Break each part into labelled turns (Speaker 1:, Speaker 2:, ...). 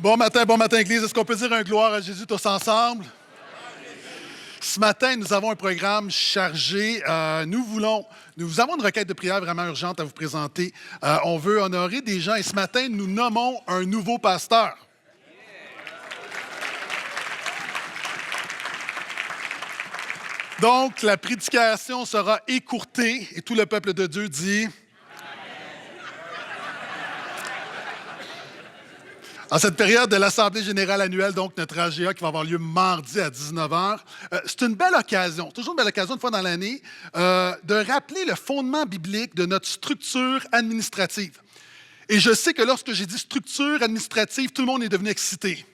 Speaker 1: Bon matin, Église. Est-ce qu'on peut dire un gloire à Jésus tous ensemble? Ce matin, nous avons un programme chargé. Nous avons une requête de prière vraiment urgente à vous présenter. On veut honorer des gens et ce matin, nous nommons un nouveau pasteur. Donc, la prédication sera écourtée et tout le peuple de Dieu dit... En cette période de l'Assemblée générale annuelle, donc notre AGA qui va avoir lieu mardi à 19h, c'est une belle occasion, toujours une belle occasion, une fois dans l'année, de rappeler le fondement biblique de notre structure administrative. Et je sais que lorsque j'ai dit structure administrative, tout le monde est devenu excité.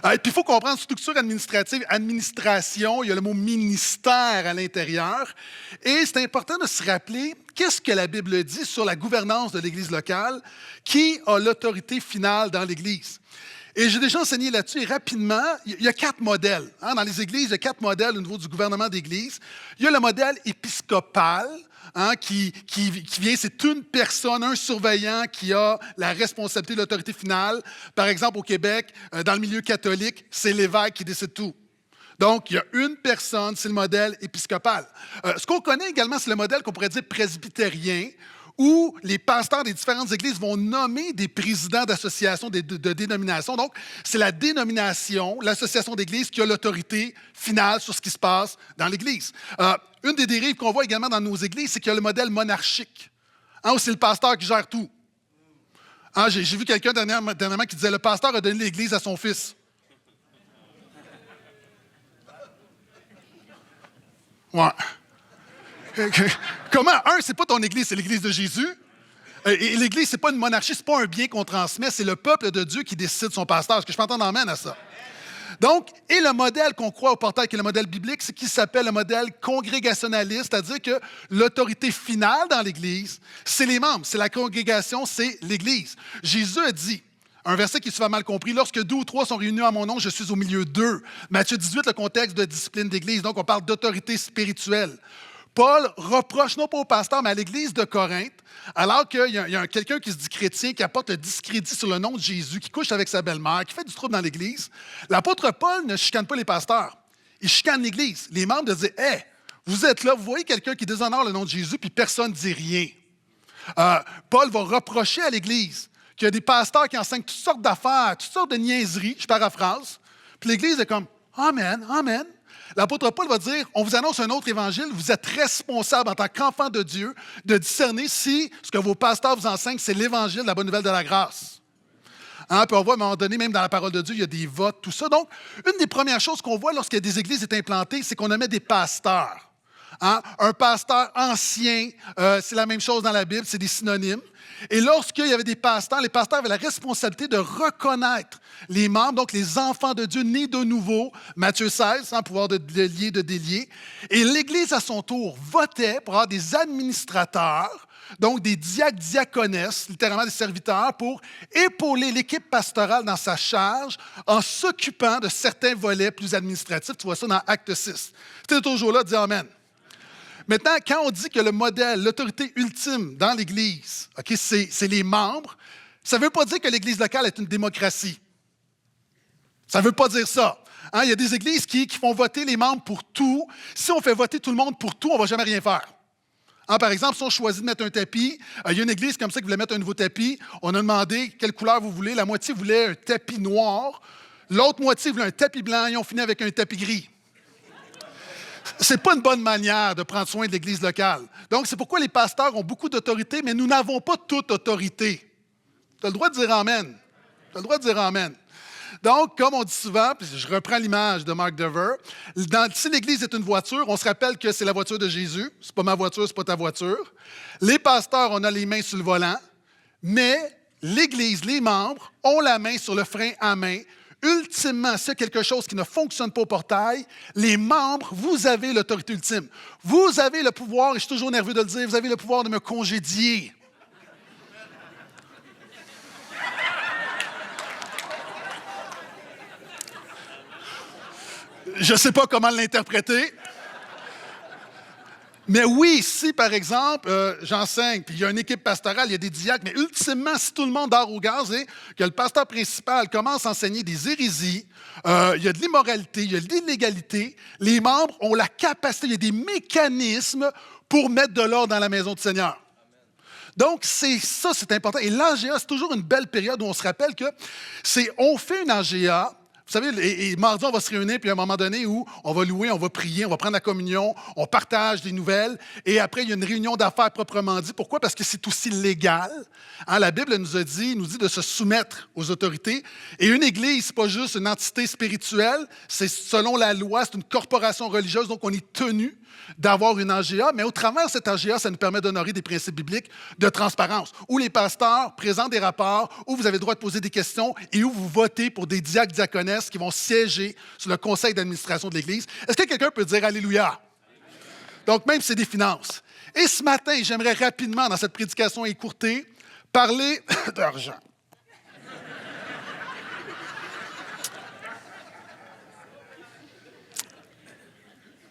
Speaker 1: Et puis il faut comprendre, structure administrative, administration, il y a le mot ministère à l'intérieur. Et c'est important de se rappeler qu'est-ce que la Bible dit sur la gouvernance de l'Église locale, qui a l'autorité finale dans l'Église. Et j'ai déjà enseigné là-dessus et rapidement, il y a 4 modèles. Dans les églises, il y a 4 modèles au niveau du gouvernement d'Église. Il y a le modèle épiscopal, qui vient, c'est une personne, un surveillant qui a la responsabilité de l'autorité finale. Par exemple, au Québec, dans le milieu catholique, c'est l'évêque qui décide tout. Donc, il y a une personne, c'est le modèle épiscopal. Ce qu'on connaît également, c'est le modèle qu'on pourrait dire presbytérien, où les pasteurs des différentes églises vont nommer des présidents d'associations, de dénominations. Donc, c'est la dénomination, l'association d'église qui a l'autorité finale sur ce qui se passe dans l'église. Une des dérives qu'on voit également dans nos églises, c'est qu'il y a le modèle monarchique, où c'est le pasteur qui gère tout. J'ai vu quelqu'un dernièrement qui disait « Le pasteur a donné l'église à son fils ». Ouais. Comment? C'est pas ton église, c'est l'église de Jésus. Et l'église, c'est pas une monarchie, c'est pas un bien qu'on transmet, c'est le peuple de Dieu qui décide son pasteur. Est-ce que je peux entendre amène à ça? Donc, et le modèle qu'on croit au portail, qui est le modèle biblique, c'est qui s'appelle le modèle congrégationaliste, c'est-à-dire que l'autorité finale dans l'Église, c'est les membres, c'est la congrégation, c'est l'Église. Jésus a dit, un verset qui est souvent mal compris, « Lorsque 2 ou 3 sont réunis à mon nom, je suis au milieu d'eux. » Matthieu 18, le contexte de discipline d'Église, donc on parle d'autorité spirituelle. Paul reproche non pas au pasteur, mais à l'Église de Corinthe, alors qu'il y a quelqu'un qui se dit chrétien, qui apporte le discrédit sur le nom de Jésus, qui couche avec sa belle-mère, qui fait du trouble dans l'Église. L'apôtre Paul ne chicane pas les pasteurs. Il chicane l'Église. Les membres de dire « Hey, vous êtes là, vous voyez quelqu'un qui déshonore le nom de Jésus, puis personne ne dit rien. » Paul va reprocher à l'Église qu'il y a des pasteurs qui enseignent toutes sortes d'affaires, toutes sortes de niaiseries, je paraphrase, puis l'Église est comme « Amen, Amen ». L'apôtre Paul va dire, on vous annonce un autre évangile, vous êtes responsable en tant qu'enfant de Dieu de discerner si ce que vos pasteurs vous enseignent, c'est l'évangile de la bonne nouvelle de la grâce. Puis on voit à un moment donné, même dans la parole de Dieu, il y a des votes, tout ça. Donc, une des premières choses qu'on voit lorsqu'il y a des églises est implantées, c'est qu'on nommait des pasteurs. Un pasteur ancien, c'est la même chose dans la Bible, c'est des synonymes. Et lorsqu'il y avait des pasteurs, les pasteurs avaient la responsabilité de reconnaître les membres, donc les enfants de Dieu nés de nouveau, Matthieu 16, pouvoir de lier, de délier. Et l'Église, à son tour, votait pour avoir des administrateurs, donc des diacres, diaconesses, littéralement des serviteurs, pour épauler l'équipe pastorale dans sa charge en s'occupant de certains volets plus administratifs. Tu vois ça dans Acte 6. Tu es toujours là, dis Amen. Maintenant, quand on dit que le modèle, l'autorité ultime dans l'Église, c'est les membres, ça ne veut pas dire que l'Église locale est une démocratie. Ça ne veut pas dire ça. Il y a des églises qui font voter les membres pour tout. Si on fait voter tout le monde pour tout, on ne va jamais rien faire. Par exemple, si on choisit de mettre un tapis, il y a une église comme ça qui voulait mettre un nouveau tapis. On a demandé quelle couleur vous voulez. La moitié voulait un tapis noir. L'autre moitié voulait un tapis blanc. Et on finit avec un tapis gris. Ce n'est pas une bonne manière de prendre soin de l'Église locale. Donc, c'est pourquoi les pasteurs ont beaucoup d'autorité, mais nous n'avons pas toute autorité. Tu as le droit de dire Amen. Tu as le droit de dire Amen. Donc, comme on dit souvent, puis je reprends l'image de Mark Dever, si l'Église est une voiture, on se rappelle que c'est la voiture de Jésus. Ce n'est pas ma voiture, ce n'est pas ta voiture. Les pasteurs, on a les mains sur le volant, mais l'Église, les membres, ont la main sur le frein à main. Ultimement, c'est quelque chose qui ne fonctionne pas au portail. Les membres, vous avez l'autorité ultime. Vous avez le pouvoir, et je suis toujours nerveux de le dire, vous avez le pouvoir de me congédier. « » Je ne sais pas comment l'interpréter. Mais oui, si par exemple, j'enseigne, puis il y a une équipe pastorale, il y a des diacres, mais ultimement, si tout le monde dort au gaz et que le pasteur principal commence à enseigner des hérésies, il y a de l'immoralité, il y a de l'illégalité, les membres ont la capacité, il y a des mécanismes pour mettre de l'ordre dans la maison du Seigneur. Donc, c'est important. Et l'AGA, c'est toujours une belle période où on se rappelle que on fait une AGA. Vous savez, et mardi, on va se réunir, puis à un moment donné où on va louer, on va prier, on va prendre la communion, on partage des nouvelles, et après, il y a une réunion d'affaires proprement dit. Pourquoi? Parce que c'est aussi légal. Hein, la Bible nous dit de se soumettre aux autorités. Et une église, c'est pas juste une entité spirituelle, c'est selon la loi, c'est une corporation religieuse, donc on est tenu d'avoir une AGA, mais au travers de cette AGA, ça nous permet d'honorer des principes bibliques de transparence, où les pasteurs présentent des rapports, où vous avez le droit de poser des questions et où vous votez pour des diacres diaconesses qui vont siéger sur le conseil d'administration de l'Église. Est-ce que quelqu'un peut dire Alléluia? Donc, même si c'est des finances. Et ce matin, j'aimerais rapidement, dans cette prédication écourtée, parler d'argent.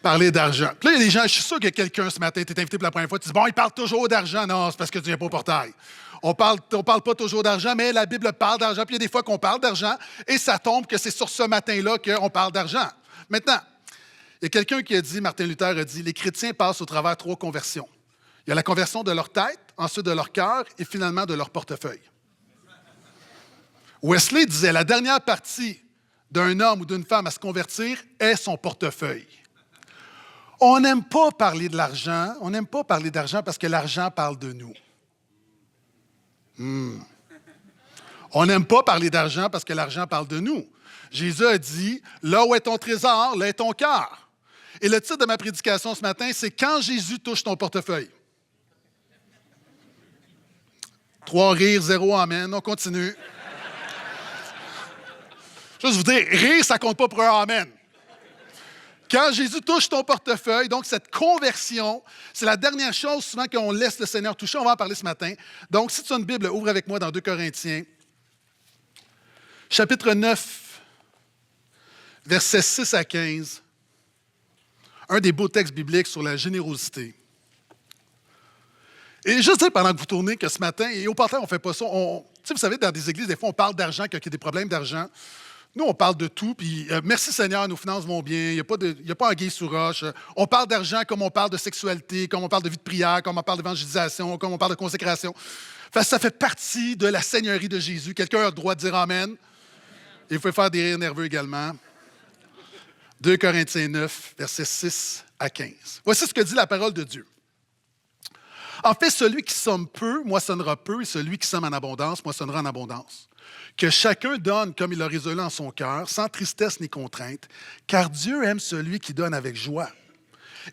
Speaker 1: Parler d'argent. Puis là, il y a des gens, je suis sûr que quelqu'un ce matin, tu es invité pour la première fois, tu dis, bon, il parle toujours d'argent. Non, c'est parce que tu viens pas au portail. On parle pas toujours d'argent, mais la Bible parle d'argent. Puis il y a des fois qu'on parle d'argent et ça tombe que c'est sur ce matin-là qu'on parle d'argent. Maintenant, il y a quelqu'un qui a dit, Martin Luther a dit, les chrétiens passent au travers 3 conversions. Il y a la conversion de leur tête, ensuite de leur cœur et finalement de leur portefeuille. Wesley disait, la dernière partie d'un homme ou d'une femme à se convertir est son portefeuille. On n'aime pas parler de l'argent. On n'aime pas parler d'argent parce que l'argent parle de nous. On n'aime pas parler d'argent parce que l'argent parle de nous. Jésus a dit, là où est ton trésor, là est ton cœur. Et le titre de ma prédication ce matin, c'est « Quand Jésus touche ton portefeuille ». 3 rires, 0 amen. On continue. Juste vous dire, rire, ça ne compte pas pour un amen. Quand Jésus touche ton portefeuille, donc cette conversion, c'est la dernière chose souvent qu'on laisse le Seigneur toucher. On va en parler ce matin. Donc, si tu as une Bible, ouvre avec moi dans 2 Corinthiens, chapitre 9, versets 6 à 15. Un des beaux textes bibliques sur la générosité. Et je sais pendant que vous tournez que ce matin, et au portail, on ne fait pas ça. Vous savez, dans des églises, des fois, on parle d'argent, qu'il y a des problèmes d'argent. Nous, on parle de tout, puis merci Seigneur, nos finances vont bien, il n'y a pas anguille sous roche. On parle d'argent comme on parle de sexualité, comme on parle de vie de prière, comme on parle d'évangélisation, comme on parle de consécration. Enfin, ça fait partie de la seigneurie de Jésus. Quelqu'un a le droit de dire Amen. Et vous pouvez faire des rires nerveux également. 2 Corinthiens 9, versets 6 à 15. Voici ce que dit la parole de Dieu. En fait, celui qui somme peu, moissonnera peu, et celui qui somme en abondance, moissonnera en abondance. Que chacun donne comme il l'a résolu en son cœur, sans tristesse ni contrainte, car Dieu aime celui qui donne avec joie.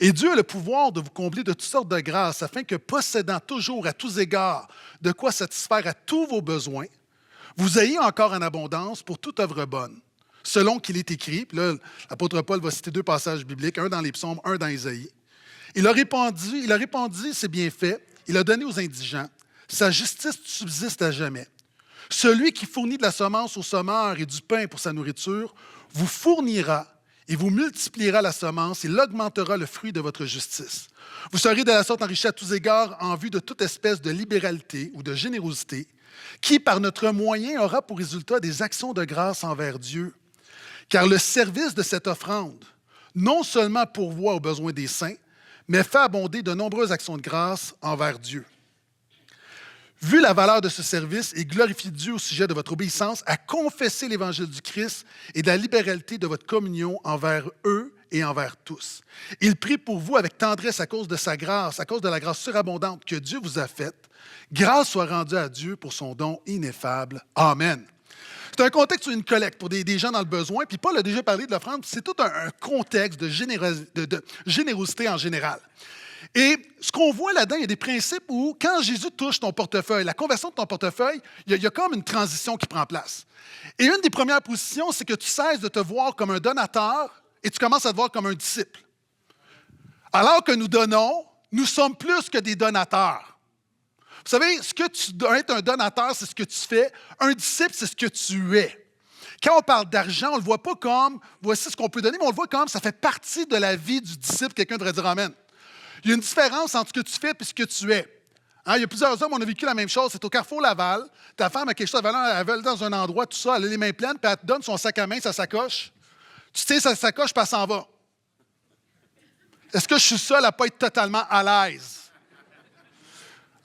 Speaker 1: Et Dieu a le pouvoir de vous combler de toutes sortes de grâces, afin que, possédant toujours à tous égards de quoi satisfaire à tous vos besoins, vous ayez encore en abondance pour toute œuvre bonne, selon qu'il est écrit. Puis là, l'apôtre Paul va citer 2 passages bibliques, un dans les psaumes, un dans Isaïe. Il a répandu ses bienfaits, il a donné aux indigents, sa justice subsiste à jamais. Celui qui fournit de la semence au semeur et du pain pour sa nourriture vous fournira et vous multipliera la semence, il augmentera le fruit de votre justice. Vous serez de la sorte enrichis à tous égards en vue de toute espèce de libéralité ou de générosité, qui par notre moyen aura pour résultat des actions de grâce envers Dieu. Car le service de cette offrande, non seulement pourvoit aux besoins des saints, mais fait abonder de nombreuses actions de grâce envers Dieu. Vu la valeur de ce service et glorifiez Dieu au sujet de votre obéissance à confesser l'Évangile du Christ et de la libéralité de votre communion envers eux et envers tous. Il prie pour vous avec tendresse à cause de sa grâce, à cause de la grâce surabondante que Dieu vous a faite. Grâce soit rendue à Dieu pour son don ineffable. Amen. C'est un contexte sur une collecte pour des gens dans le besoin. Puis Paul a déjà parlé de l'offrande. C'est tout un contexte de générosité en général. Et ce qu'on voit là-dedans, il y a des principes où, quand Jésus touche ton portefeuille, la conversion de ton portefeuille, il y a comme une transition qui prend place. Et une des premières positions, c'est que tu cesses de te voir comme un donateur et tu commences à te voir comme un disciple. Alors que nous donnons, nous sommes plus que des donateurs. Vous savez, être un donateur, c'est ce que tu fais. Un disciple, c'est ce que tu es. Quand on parle d'argent, on ne le voit pas comme, voici ce qu'on peut donner, mais on le voit comme ça fait partie de la vie du disciple. Quelqu'un devrait dire Amen. Il Il y a une différence entre ce que tu fais et ce que tu es. Hein, il y a plusieurs hommes, on a vécu la même chose. C'est au Carrefour Laval. Ta femme a quelque chose à valeur, elle veut aller dans un endroit, tout ça, elle a les mains pleines, puis elle te donne son sac à main, sa sacoche. Tu tiens sa sacoche, puis elle s'en va. Est-ce que je suis seul à ne pas être totalement à l'aise?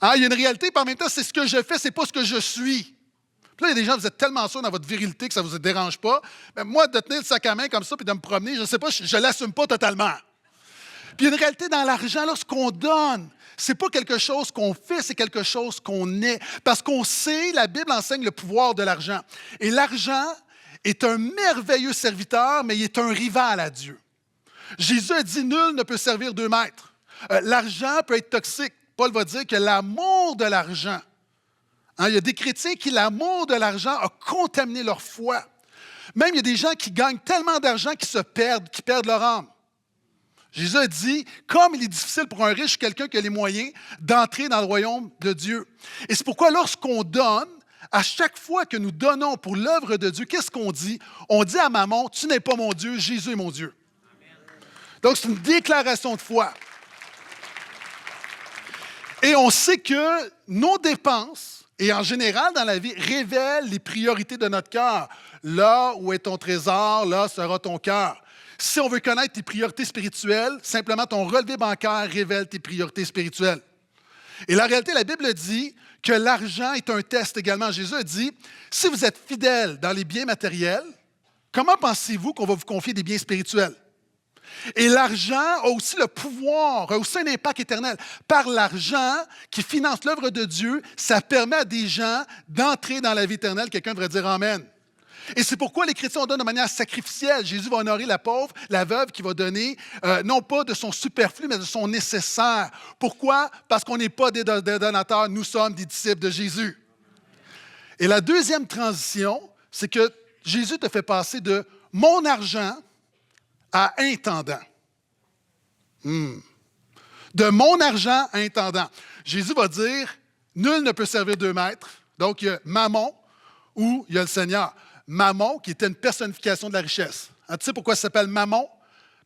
Speaker 1: Hein, il y a une réalité, puis en même temps, c'est ce que je fais, c'est pas ce que je suis. Puis là, il y a des gens, vous êtes tellement sûrs dans votre virilité que ça ne vous dérange pas. Mais moi, de tenir le sac à main comme ça puis de me promener, je ne sais pas, je ne l'assume pas totalement. Puis il y a une réalité dans l'argent, là, ce qu'on donne, ce n'est pas quelque chose qu'on fait, c'est quelque chose qu'on est. Parce qu'on sait, la Bible enseigne le pouvoir de l'argent. Et l'argent est un merveilleux serviteur, mais il est un rival à Dieu. Jésus a dit, nul ne peut servir 2 maîtres. L'argent peut être toxique. Paul va dire que l'amour de l'argent, hein, il y a des chrétiens qui, l'amour de l'argent a contaminé leur foi. Même il y a des gens qui gagnent tellement d'argent qu'ils se perdent, qui perdent leur âme. Jésus a dit, comme il est difficile pour un riche, quelqu'un qui a les moyens, d'entrer dans le royaume de Dieu. Et c'est pourquoi lorsqu'on donne, à chaque fois que nous donnons pour l'œuvre de Dieu, qu'est-ce qu'on dit? On dit à Mammon, tu n'es pas mon Dieu, Jésus est mon Dieu. Donc c'est une déclaration de foi. Et on sait que nos dépenses, et en général dans la vie, révèlent les priorités de notre cœur. Là où est ton trésor, là sera ton cœur. Si on veut connaître tes priorités spirituelles, simplement ton relevé bancaire révèle tes priorités spirituelles. Et la réalité, la Bible dit que l'argent est un test également. Jésus a dit, si vous êtes fidèle dans les biens matériels, comment pensez-vous qu'on va vous confier des biens spirituels? Et l'argent a aussi le pouvoir, a aussi un impact éternel. Par l'argent qui finance l'œuvre de Dieu, ça permet à des gens d'entrer dans la vie éternelle. Quelqu'un devrait dire Amen. Et c'est pourquoi les chrétiens, on donne de manière sacrificielle. Jésus va honorer la pauvre, la veuve qui va donner, non pas de son superflu, mais de son nécessaire. Pourquoi? Parce qu'on n'est pas des donateurs, nous sommes des disciples de Jésus. Et la deuxième transition, c'est que Jésus te fait passer de « mon argent » à « intendant ». De « mon argent » à « intendant ». Jésus va dire « nul ne peut servir 2 maîtres ». Donc, il y a Mammon ou il y a le Seigneur. Mammon, qui était une personnification de la richesse. Hein, tu sais pourquoi ça s'appelle Mammon?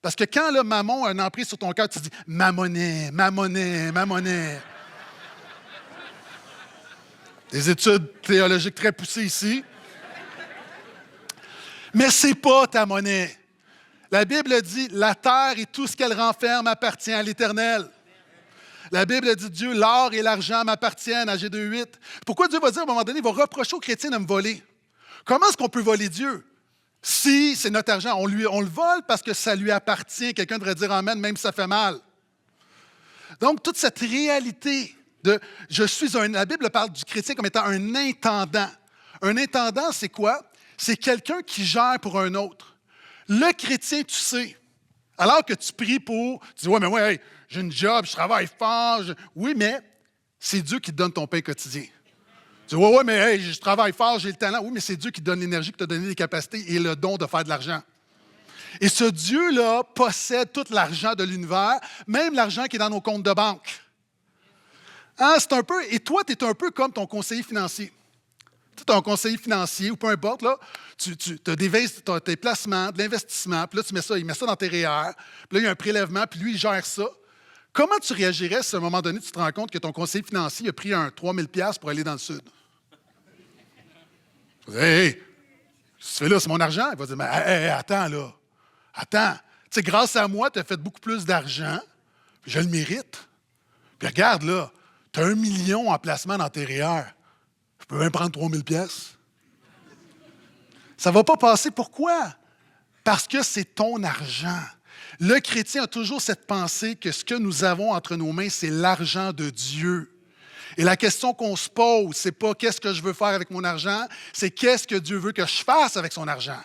Speaker 1: Parce que quand là, Mammon a un emprise sur ton cœur, tu dis « ma monnaie, ma monnaie, ma monnaie ». Des études théologiques très poussées ici. Mais ce n'est pas ta monnaie. La Bible dit « la terre et tout ce qu'elle renferme appartient à l'Éternel ». La Bible dit « Dieu, l'or et l'argent m'appartiennent » à G 2,8. Pourquoi Dieu va dire à un moment donné, il va reprocher aux chrétiens de me voler? Comment est-ce qu'on peut voler Dieu? Si c'est notre argent, on le vole parce que ça lui appartient. Quelqu'un devrait dire Amen, même si ça fait mal. Donc, toute cette réalité de « je suis un », la Bible parle du chrétien comme étant un intendant. Un intendant, c'est quoi? C'est quelqu'un qui gère pour un autre. Le chrétien, tu sais, alors que tu pries pour, tu dis « ouais, mais ouais, hey, j'ai une job, je travaille fort. » Oui, mais c'est Dieu qui te donne ton pain quotidien. Tu dis, ouais, mais hey, je travaille fort, j'ai le talent. Oui, mais c'est Dieu qui te donne l'énergie, qui t'a donné les capacités et le don de faire de l'argent. Et ce Dieu-là possède tout l'argent de l'univers, même l'argent qui est dans nos comptes de banque. Hein, c'est un peu, et toi, tu es un peu comme ton conseiller financier. Tu as un conseiller financier, ou peu importe, là, tu as tes placements, de l'investissement, puis là, il met ça dans tes REER, puis là, il y a un prélèvement, puis lui, il gère ça. Comment tu réagirais si à un moment donné, tu te rends compte que ton conseiller financier a pris un 3 000 $ pour aller dans le sud? Hey, ce que tu fais là, c'est mon argent. Il va dire, mais hey, attends là. Attends. Tu sais, grâce à moi, tu as fait beaucoup plus d'argent. Puis je le mérite. Puis regarde là, tu as 1 million en placement dans tes REER. Je peux même prendre 3 000 $. Ça ne va pas passer. Pourquoi? Parce que c'est ton argent. Le chrétien a toujours cette pensée que ce que nous avons entre nos mains, c'est l'argent de Dieu. Et la question qu'on se pose, c'est pas qu'est-ce que je veux faire avec mon argent, c'est qu'est-ce que Dieu veut que je fasse avec son argent.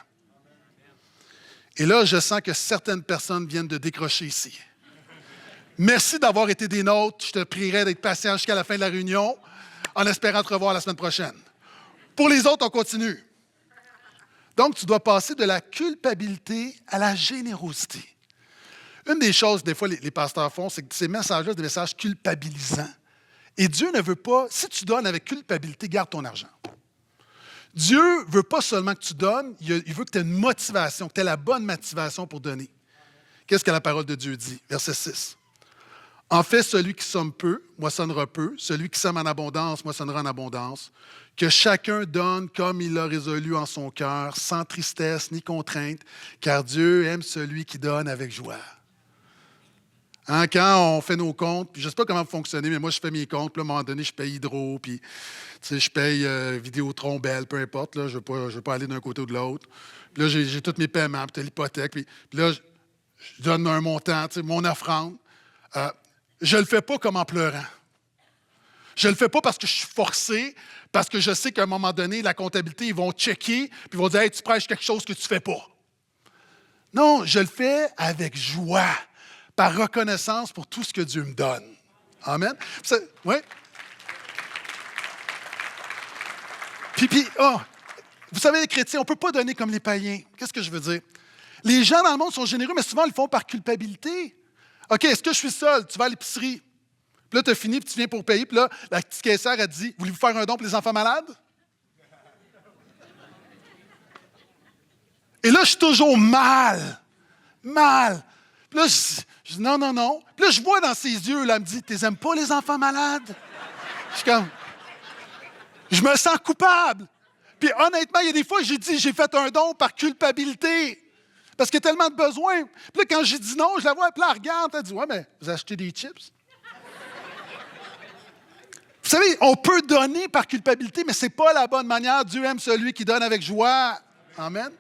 Speaker 1: Et là, je sens que certaines personnes viennent de décrocher ici. Merci d'avoir été des nôtres. Je te prierai d'être patient jusqu'à la fin de la réunion, en espérant te revoir la semaine prochaine. Pour les autres, on continue. Donc, tu dois passer de la culpabilité à la générosité. Une des choses, des fois, les pasteurs font, c'est que ces messages-là, c'est des messages culpabilisants. Et Dieu ne veut pas, si tu donnes avec culpabilité, garde ton argent. Dieu ne veut pas seulement que tu donnes, il veut que tu aies une motivation, que tu aies la bonne motivation pour donner. Qu'est-ce que la parole de Dieu dit? Verset 6. « En fait, celui qui somme peu, moissonnera peu. Celui qui sème en abondance, moissonnera en abondance. Que chacun donne comme il l'a résolu en son cœur, sans tristesse ni contrainte, car Dieu aime celui qui donne avec joie. Hein, quand on fait nos comptes, puis je ne sais pas comment vous fonctionnez, mais moi, je fais mes comptes, puis à un moment donné, je paye Hydro, puis je paye Vidéotron, Bell, peu importe, là, je ne veux pas aller d'un côté ou de l'autre. Puis là, j'ai tous mes paiements, puis l'hypothèque, puis là, je donne un montant, mon offrande. Je ne le fais pas comme en pleurant. Je ne le fais pas parce que je suis forcé, parce que je sais qu'à un moment donné, la comptabilité, ils vont checker, puis ils vont dire « Hey, tu prêches quelque chose que tu ne fais pas. » Non, je le fais avec joie, par reconnaissance pour tout ce que Dieu me donne. Amen. Oui? Puis, vous savez, les chrétiens, on ne peut pas donner comme les païens. Qu'est-ce que je veux dire? Les gens dans le monde sont généreux, mais souvent, ils le font par culpabilité. OK, est-ce que je suis seul? Tu vas à l'épicerie. Puis là, tu as fini, puis tu viens pour payer. Puis là, la petite caissière a dit, voulez-vous faire un don pour les enfants malades? Et là, je suis toujours mal. Puis là, je dis non. Puis là, je vois dans ses yeux, là, elle me dit, tu n'aimes pas les enfants malades? Je suis comme, je me sens coupable. Puis honnêtement, il y a des fois, j'ai dit, j'ai fait un don par culpabilité. Parce qu'il y a tellement de besoins. Puis là, quand j'ai dit non, je la vois, puis là, elle regarde, elle dit, ouais, mais vous achetez des chips? Vous savez, on peut donner par culpabilité, mais ce n'est pas la bonne manière. Dieu aime celui qui donne avec joie. Amen.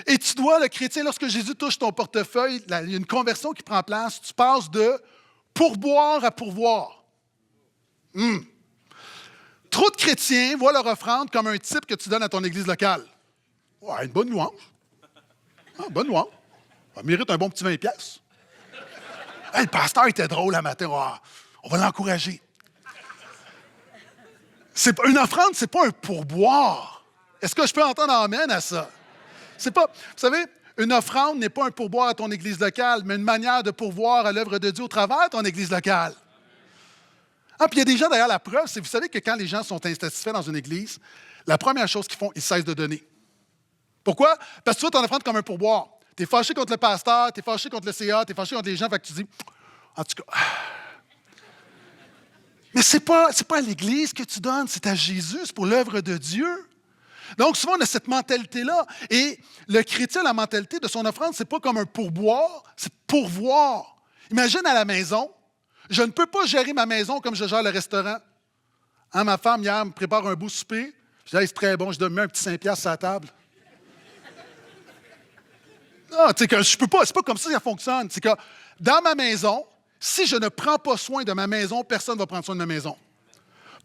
Speaker 1: Et tu dois, le chrétien, lorsque Jésus touche ton portefeuille, il y a une conversion qui prend place. Tu passes de pourboire à pourvoir. Trop de chrétiens voient leur offrande comme un type que tu donnes à ton église locale. Ouais, une bonne louange. Bonne louange. Ça mérite un bon petit 20$. Hey, le pasteur était drôle le matin. On va l'encourager. Une offrande, ce n'est pas un pourboire. Est-ce que je peux entendre amen à ça? C'est pas, vous savez, une offrande n'est pas un pourboire à ton église locale, mais une manière de pourvoir à l'œuvre de Dieu au travers de ton église locale. Puis il y a des gens, d'ailleurs, la preuve, c'est, vous savez que quand les gens sont insatisfaits dans une église, la première chose qu'ils font, ils cessent de donner. Pourquoi? Parce que tu vois ton offrande comme un pourboire. Tu es fâché contre le pasteur, tu es fâché contre le CA, tu es fâché contre les gens, fait que tu dis, en tout cas... Mais ce n'est pas à l'Église que tu donnes, c'est à Jésus, c'est pour l'œuvre de Dieu. Donc, souvent, on a cette mentalité-là. Et le chrétien, la mentalité de son offrande, ce n'est pas comme un pourboire, c'est pourvoir. Imagine à la maison, je ne peux pas gérer ma maison comme je gère le restaurant. Hein, ma femme, hier, me prépare un beau souper. Je dis, hey, c'est très bon, je donne un petit 5$ sur la table. Non, tu sais, que je peux pas, c'est pas comme ça que ça fonctionne. C'est que dans ma maison, si je ne prends pas soin de ma maison, personne ne va prendre soin de ma maison.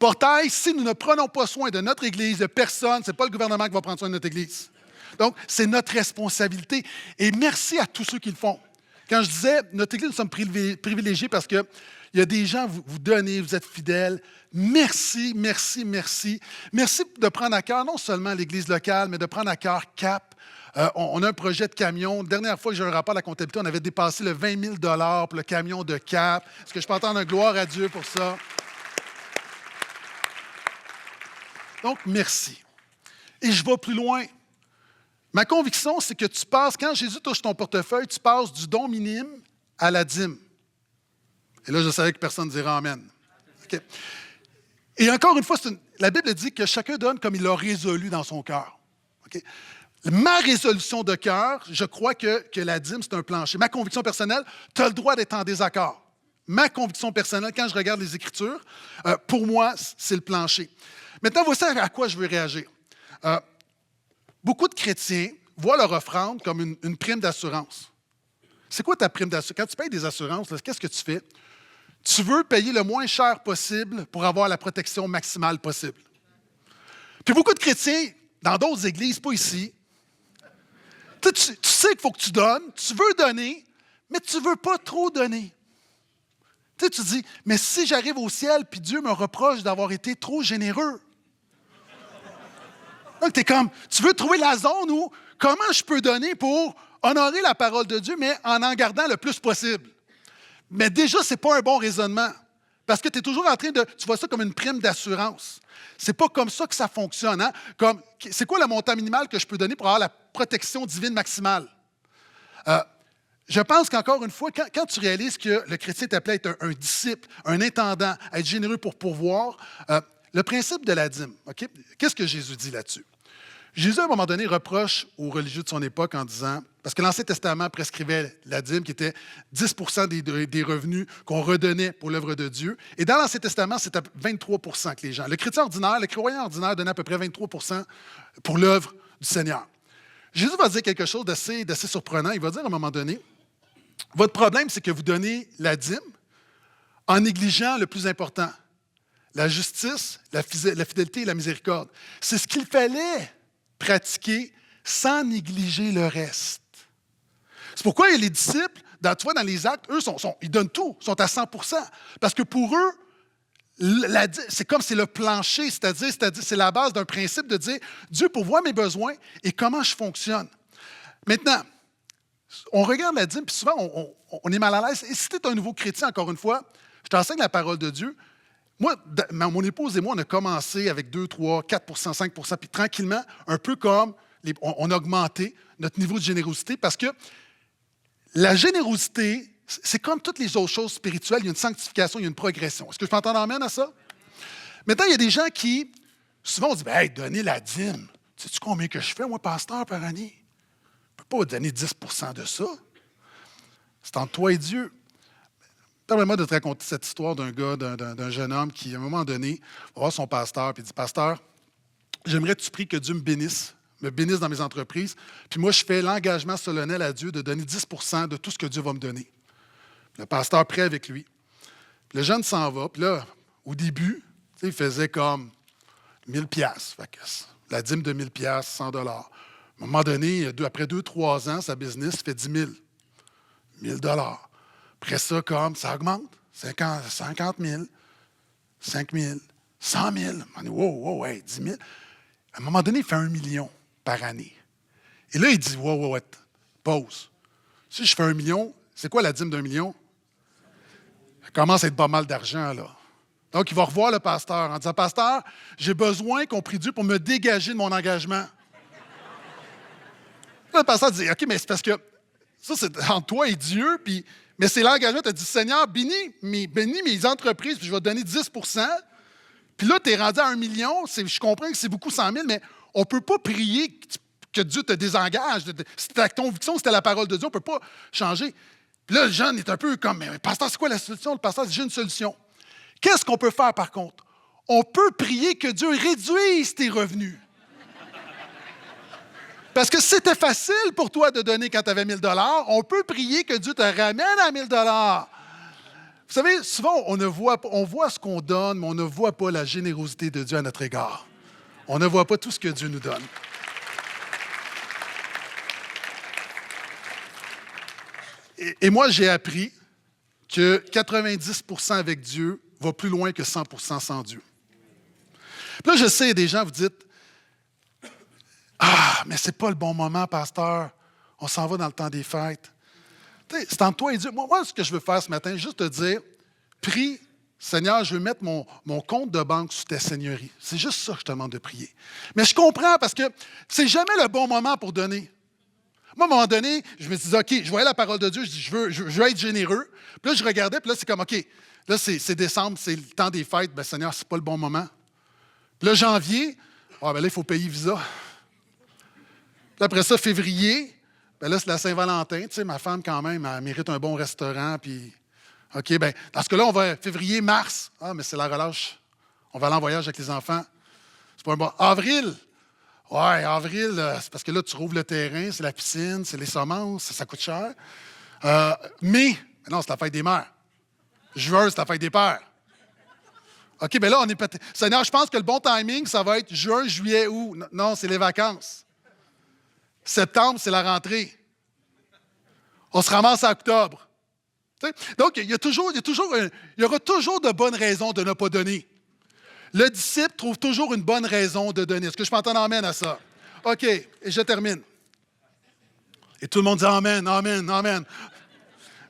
Speaker 1: Portail, si nous ne prenons pas soin de notre Église, de personne, ce n'est pas le gouvernement qui va prendre soin de notre Église. Donc, c'est notre responsabilité. Et merci à tous ceux qui le font. Quand je disais, notre Église, nous sommes privilégiés parce qu'il y a des gens, vous donnez, vous êtes fidèles. Merci. Merci de prendre à cœur non seulement l'Église locale, mais de prendre à cœur CAP. On a un projet de camion. La dernière fois que j'ai eu un rapport à la comptabilité, on avait dépassé le 20 000 $ pour le camion de CAP. Est-ce que je peux entendre un gloire à Dieu pour ça? Donc, merci. Et je vais plus loin. Ma conviction, c'est que tu passes, quand Jésus touche ton portefeuille, tu passes du don minime à la dîme. Et là, je savais que personne ne dira Amen. Okay. Et encore une fois, la Bible dit que chacun donne comme il l'a résolu dans son cœur. Okay? Ma résolution de cœur, je crois que la dîme, c'est un plancher. Ma conviction personnelle, tu as le droit d'être en désaccord. Ma conviction personnelle, quand je regarde les Écritures, pour moi, c'est le plancher. Maintenant, voici à quoi je veux réagir. Beaucoup de chrétiens voient leur offrande comme une prime d'assurance. C'est quoi ta prime d'assurance? Quand tu payes des assurances, qu'est-ce que tu fais? Tu veux payer le moins cher possible pour avoir la protection maximale possible. Puis beaucoup de chrétiens, dans d'autres églises, pas ici, tu sais qu'il faut que tu donnes, tu veux donner, mais tu ne veux pas trop donner. Tu dis, mais si j'arrive au ciel puis Dieu me reproche d'avoir été trop généreux. Donc, tu es comme, tu veux trouver la zone où, comment je peux donner pour honorer la parole de Dieu, mais en gardant le plus possible. Mais déjà, ce n'est pas un bon raisonnement. Parce que tu es toujours en train de, tu vois ça comme une prime d'assurance. C'est pas comme ça que ça fonctionne. Hein? C'est quoi le montant minimal que je peux donner pour avoir la protection divine maximale? je pense qu'encore une fois, quand tu réalises que le chrétien est appelé à être un disciple, un intendant, à être généreux pour pourvoir, le principe de la dîme, OK? Qu'est-ce que Jésus dit là-dessus? Jésus, à un moment donné, reproche aux religieux de son époque en disant, parce que l'Ancien Testament prescrivait la dîme qui était 10 des revenus qu'on redonnait pour l'œuvre de Dieu. Et dans l'Ancien Testament, c'était 23 que les gens. Le chrétien ordinaire, le croyant ordinaire donnait à peu près 23 pour l'œuvre du Seigneur. Jésus va dire quelque chose d'assez surprenant. Il va dire à un moment donné, votre problème, c'est que vous donnez la dîme en négligeant le plus important, la justice, la fidélité et la miséricorde. C'est ce qu'il fallait pratiquer sans négliger le reste. C'est pourquoi les disciples, tu vois, dans les actes, eux, ils donnent tout, sont à 100 parce que pour eux, c'est comme c'est le plancher, c'est-à-dire c'est la base d'un principe de dire Dieu pourvoit mes besoins et comment je fonctionne. Maintenant, on regarde la dîme, puis souvent, on est mal à l'aise. Et si tu es un nouveau chrétien, encore une fois, je t'enseigne la parole de Dieu. Moi, mon épouse et moi, on a commencé avec 2, 3, 4 5 puis tranquillement, un peu comme on a augmenté notre niveau de générosité parce que la générosité, c'est comme toutes les autres choses spirituelles, il y a une sanctification, il y a une progression. Est-ce que je peux entendre amène à ça? Maintenant, il y a des gens qui, souvent, on dit, hey, donnez la dîme. Sais-tu combien que je fais, moi, pasteur, par année? Je ne peux pas donner 10 de ça. C'est entre toi et Dieu. Permets-moi de te raconter cette histoire d'un gars, d'un jeune homme qui, à un moment donné, va voir son pasteur et dit, pasteur, j'aimerais que tu pries que Dieu me bénisse dans mes entreprises. Puis moi, je fais l'engagement solennel à Dieu de donner 10 de tout ce que Dieu va me donner. Le pasteur prie avec lui. Puis le jeune s'en va. Puis là, au début, il faisait comme 1000 piastres. La dîme de 1000 piastres, 100 $. À un moment donné, après 2-3 ans, sa business fait 10 000. 1000 $. Après ça, ça augmente. 50 000, 5 000, 100 000. On dit, wow, hey, 10 000. À un moment donné, il fait 1 million par année. Et là, il dit, wow, pause. Si je fais 1 million, c'est quoi la dîme d'1 million? Ça commence à être pas mal d'argent, là. Donc, il va revoir le pasteur en disant, pasteur, j'ai besoin qu'on prie Dieu pour me dégager de mon engagement. Là, le pasteur dit, OK, mais c'est parce que ça, c'est entre toi et Dieu, mais c'est l'engagement. Tu as dit, Seigneur, bénis mes entreprises, puis je vais te donner 10 Puis là, tu es rendu à 1 million. Je comprends que c'est beaucoup 100 000, mais on ne peut pas prier que Dieu te désengage. Si ta conviction, c'était la parole de Dieu, on ne peut pas changer. Puis là, le jeune est un peu comme, mais pasteur, c'est quoi la solution? Le pasteur dit, j'ai une solution. Qu'est-ce qu'on peut faire, par contre? On peut prier que Dieu réduise tes revenus. Parce que c'était facile pour toi de donner quand tu avais 1 000 $, on peut prier que Dieu te ramène à 1 000 $. Vous savez, souvent, on voit ce qu'on donne, mais on ne voit pas la générosité de Dieu à notre égard. On ne voit pas tout ce que Dieu nous donne. Et moi, j'ai appris que 90 % avec Dieu va plus loin que 100 % sans Dieu. Puis là, je sais, des gens, vous dites, ah, mais c'est pas le bon moment, pasteur. On s'en va dans le temps des fêtes. C'est entre toi et Dieu. Moi, ce que je veux faire ce matin, juste te dire, prie, Seigneur, je veux mettre mon compte de banque sous ta seigneurie. C'est juste ça que je te demande de prier. Mais je comprends parce que c'est jamais le bon moment pour donner. Moi, à un moment donné, je me disais, OK, je voyais la parole de Dieu, je dis, je veux être généreux. Puis là, je regardais, puis là, c'est comme, OK, là, c'est décembre, c'est le temps des fêtes. Bien, Seigneur, c'est pas le bon moment. Puis là, janvier, ben là, il faut payer visa. Puis après ça, février, ben là, c'est la Saint-Valentin. Tu sais, ma femme, quand même, elle mérite un bon restaurant. Puis, OK, bien, dans ce cas-là, on va février, mars. Ah, mais c'est la relâche. On va aller en voyage avec les enfants. C'est pas un bon. Avril. Ouais, avril, c'est parce que là, tu rouvres le terrain, c'est la piscine, c'est les semences, ça coûte cher. Mai, non, c'est la fête des mères. Juin, c'est la fête des pères. OK, bien là, on est peut-être. Seigneur, je pense que le bon timing, ça va être juin, juillet, août. Non, c'est les vacances. Septembre, c'est la rentrée. On se ramasse à octobre. Tu sais? Donc, il y aura toujours de bonnes raisons de ne pas donner. Le disciple trouve toujours une bonne raison de donner. Est-ce que je peux entendre amène à ça? OK, et je termine. Et tout le monde dit amen, amen, amen.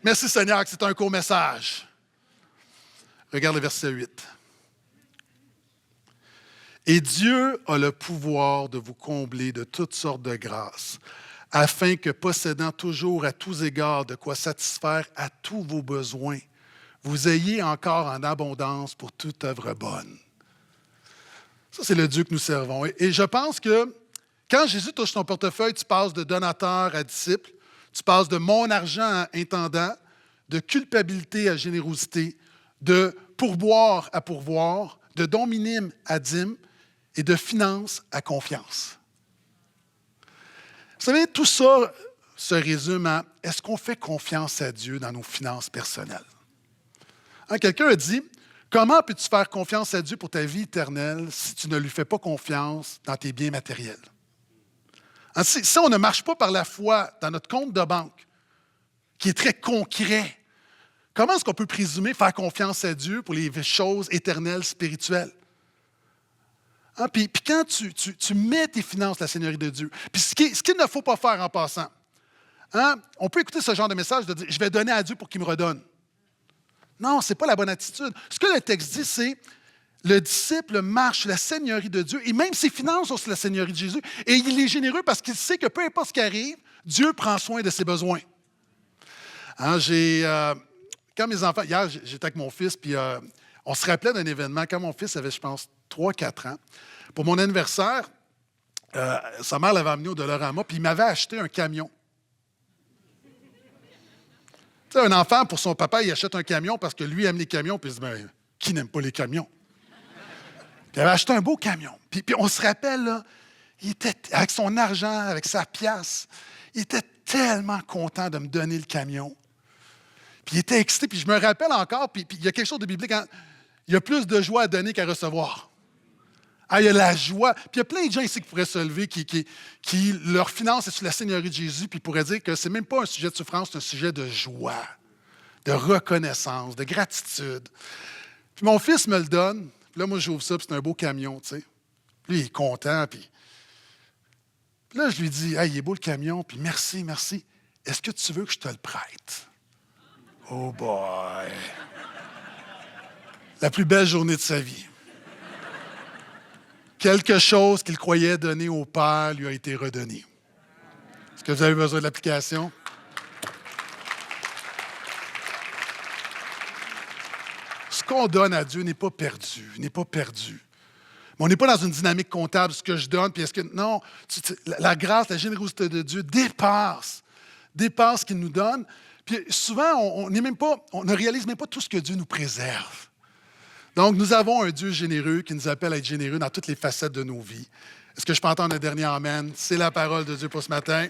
Speaker 1: Merci Seigneur que c'est un court message. Regarde le verset 8. Et Dieu a le pouvoir de vous combler de toutes sortes de grâces, afin que, possédant toujours à tous égards de quoi satisfaire à tous vos besoins, vous ayez encore en abondance pour toute œuvre bonne. Ça, c'est le Dieu que nous servons. Et je pense que quand Jésus touche ton portefeuille, tu passes de donateur à disciple, tu passes de mon argent à intendant, de culpabilité à générosité, de pourboire à pourvoir, de don minime à dîme et de finance à confiance. Vous savez, tout ça se résume à est-ce qu'on fait confiance à Dieu dans nos finances personnelles? Hein, quelqu'un a dit, comment peux-tu faire confiance à Dieu pour ta vie éternelle si tu ne lui fais pas confiance dans tes biens matériels? Hein, si on ne marche pas par la foi dans notre compte de banque, qui est très concret, comment est-ce qu'on peut présumer faire confiance à Dieu pour les choses éternelles, spirituelles? Hein, puis quand tu mets tes finances la Seigneurie de Dieu, puis ce qu'il ne faut pas faire en passant, hein, on peut écouter ce genre de message de dire « je vais donner à Dieu pour qu'il me redonne ». Non, ce n'est pas la bonne attitude. Ce que le texte dit, c'est le disciple marche sur la Seigneurie de Dieu et même ses finances sont sur la Seigneurie de Jésus. Et il est généreux parce qu'il sait que peu importe ce qui arrive, Dieu prend soin de ses besoins. Hein, quand mes enfants, hier, j'étais avec mon fils, puis on se rappelait d'un événement quand mon fils avait, je pense, 3-4 ans. Pour mon anniversaire, sa mère l'avait amené au Dollarama, puis il m'avait acheté un camion. Tu sais, un enfant, pour son papa, il achète un camion parce que lui aime les camions, puis il se dit, ben, qui n'aime pas les camions? Puis il avait acheté un beau camion. Puis on se rappelle, là, il était, avec son argent, avec sa pièce, il était tellement content de me donner le camion. Puis il était excité, puis je me rappelle encore, puis il y a quelque chose de biblique, hein, il y a plus de joie à donner qu'à recevoir. Ah, il y a la joie. Puis il y a plein de gens ici qui pourraient se lever, qui leur finance est sur la Seigneurie de Jésus, puis pourraient dire que ce n'est même pas un sujet de souffrance, c'est un sujet de joie, de reconnaissance, de gratitude. Puis mon fils me le donne, puis là, moi, j'ouvre ça, puis c'est un beau camion, tu sais. Puis lui, il est content, puis là, je lui dis, « Hey, il est beau le camion, puis merci, merci. Est-ce que tu veux que je te le prête? » Oh boy! La plus belle journée de sa vie. Quelque chose qu'il croyait donner au Père lui a été redonné. Est-ce que vous avez besoin de l'application? Ce qu'on donne à Dieu n'est pas perdu, n'est pas perdu. Mais on n'est pas dans une dynamique comptable, ce que je donne, puis est-ce que... Non, la grâce, la générosité de Dieu dépasse ce qu'il nous donne. Puis souvent, on ne réalise même pas tout ce que Dieu nous préserve. Donc, nous avons un Dieu généreux qui nous appelle à être généreux dans toutes les facettes de nos vies. Est-ce que je peux entendre un dernier amen? C'est la parole de Dieu pour ce matin.